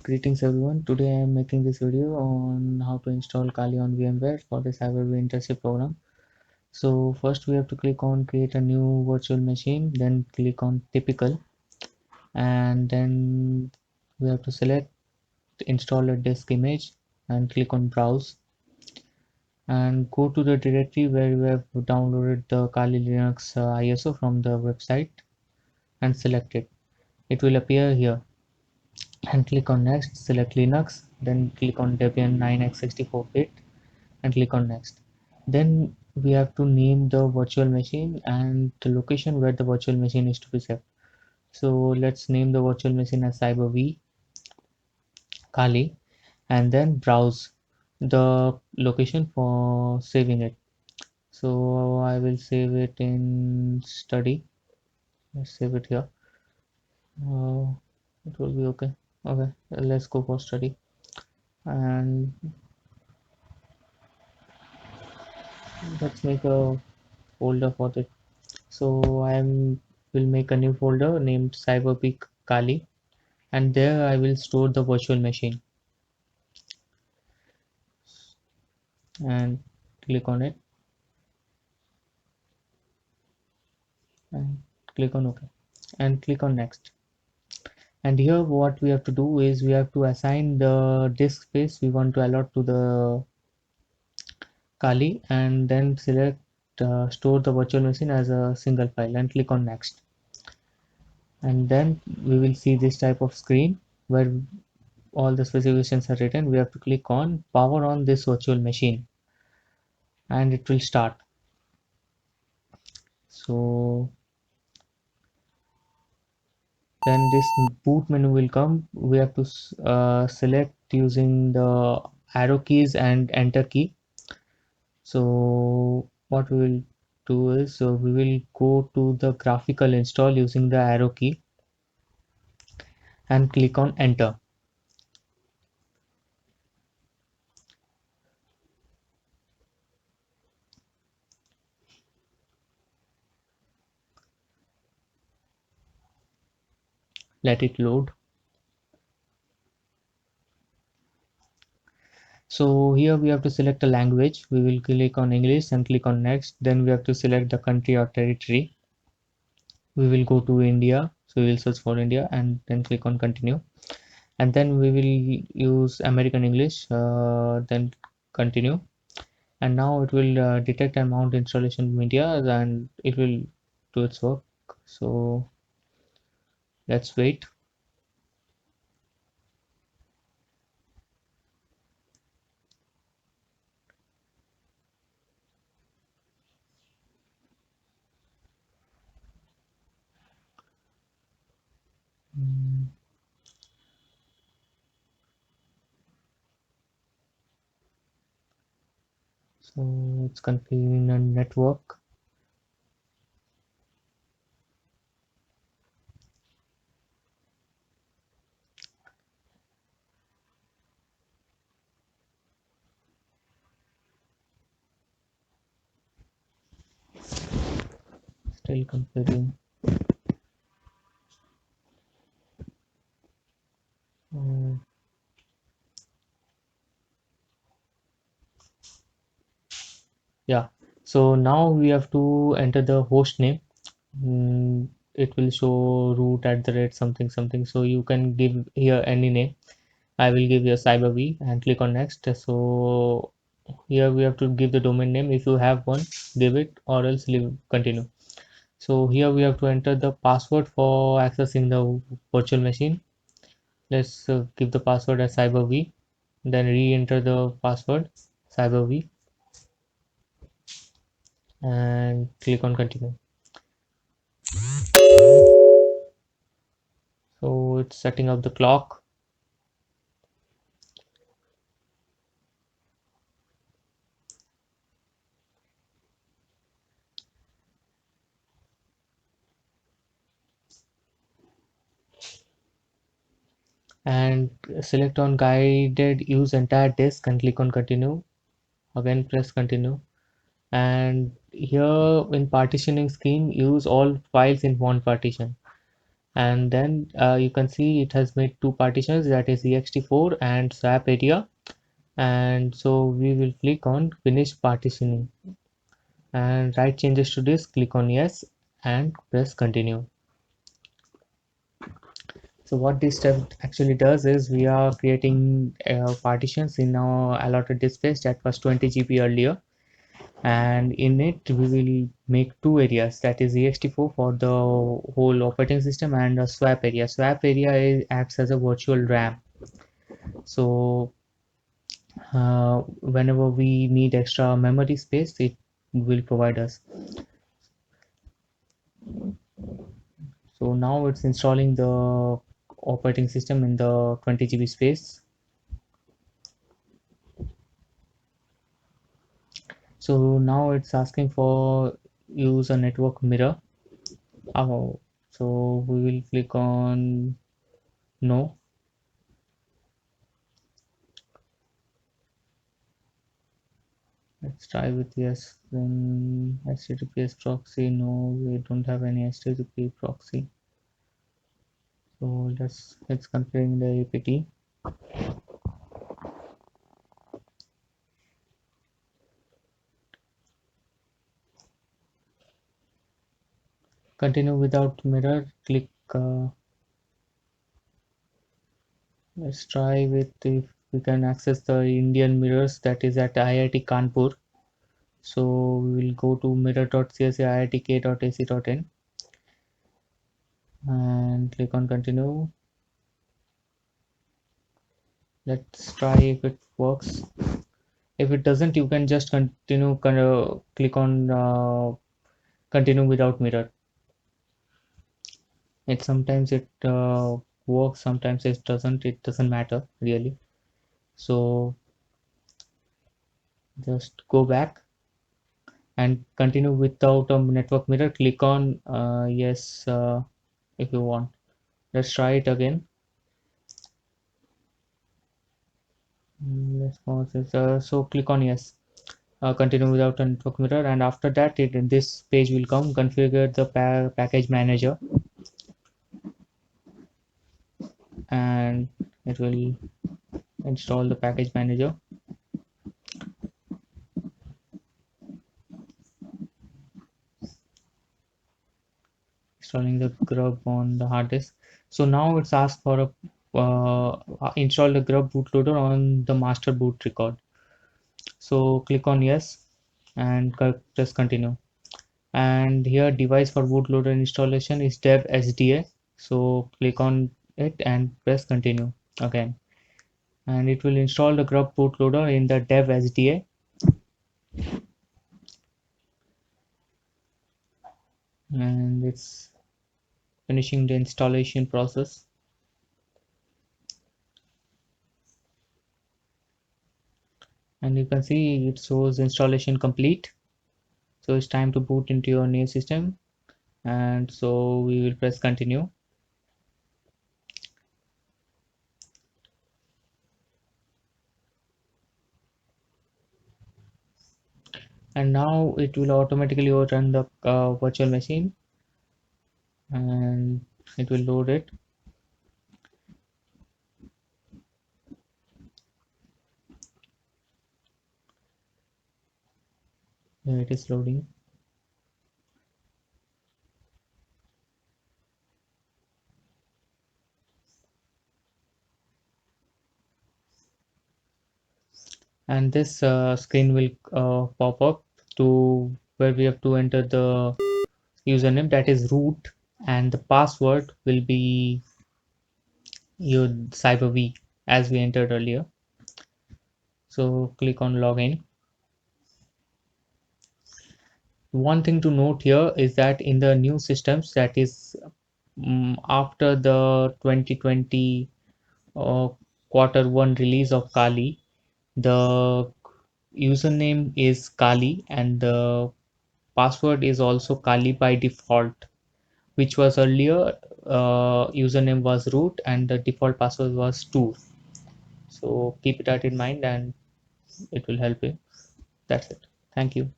Greetings everyone. Today I am making this video on how to install Kali on VMware for the Cyber-V internship program. So first we have to click on create a new virtual machine, then click on typical, and then we have to select install a disk image and click on browse and go to the directory where we have downloaded the Kali Linux ISO from the website and select it. It will appear here. And click on next, select Linux, then click on Debian 9x64-bit and click on next. Then we have to name the virtual machine and the location where the virtual machine is to be set. So let's name the virtual machine as Cyber-V Kali and then browse the location for saving it. So I will save it in study. Let's save it here. It will be okay. Okay, let's go for study and let's make a folder for it. So I will make a new folder named Cyberpeak Kali, and there I will store the virtual machine and click on it and click on OK and click on next. And here what we have to do is we have to assign the disk space we want to allot to the Kali and then select store the virtual machine as a single file and click on next. And then we will see this type of screen where all the specifications are written. We have to click on power on this virtual machine and it will start. So then this boot menu will come. We have to select using the arrow keys and enter key. So what we will do is we will go to the graphical install using the arrow key and click on enter. Let it load. So here we have to select a language. We will click on English and click on next. Then we have to select the country or territory. We will go to India. So we will search for India and then click on continue. And then we will use American English, then continue. And now it will detect and mount installation media and it will do its work. So let's wait. Mm, So it's configuring a network. Still configuring. Mm, Yeah. So now we have to enter the host name. It will show root at the rate something something. So you can give here any name. I will give you a Cyber-V and click on next. So here we have to give the domain name. If you have one, give it or else leave continue. So here we have to enter the password for accessing the virtual machine. Let's give the password as Cyber-V, then re-enter the password Cyber-V and click on continue. So it's setting up the clock. And select on guided use entire disk and click on continue. Again press continue. And here in partitioning scheme use all files in one partition. And then you can see it has made two partitions, that is ext4 and swap area. And so we will click on finish partitioning and write changes to this, click on yes and press continue. So what this step actually does is we are creating partitions in our allotted disk space that was 20 GB earlier, and in it we will make two areas, that is ext4 for the whole operating system and a swap area. Swap area acts as a virtual RAM. So whenever we need extra memory space, it will provide us. So now it's installing the operating system in the 20 GB space. So now it's asking for use a network mirror. So we will click on no. Let's try with yes. Then HTTPS proxy. No, we don't have any HTTP proxy. So let's configure the APT. Continue without mirror. Click. Let's try with if we can access the Indian mirrors, that is at IIT Kanpur. So we will go to mirror.csa.iitk.ac.in and click on continue. Let's try if it works. If it doesn't, you can just continue, click on continue without mirror. It sometimes works, sometimes it doesn't matter really. So just go back and continue without a network mirror. Click on yes if you want. Let's try it again. Let's pause this. So click on yes. Continue without a network mirror, and after that this page will come. Configure the package manager, and it will install the package manager. Installing the grub on the hard disk. So now it's asked for a install the grub bootloader on the master boot record. So click on yes and press continue. And here device for bootloader installation is dev SDA. So click on it and press continue again. And it will install the grub bootloader in the dev SDA. And it's finishing the installation process. And you can see it shows installation complete. So it's time to boot into your new system, and so we will press continue. And now it will automatically run the virtual machine, and it will load it. Here it is loading. And this screen will pop up to where we have to enter the username, that is root, and the password will be your CyberV as we entered earlier. So click on login. One thing to note here is that in the new systems, that is after the 2020 uh, quarter 1 release of Kali, the username is Kali and the password is also Kali by default, which was earlier username was root and the default password was 2. So keep that in mind and it will help you. That's it. Thank you.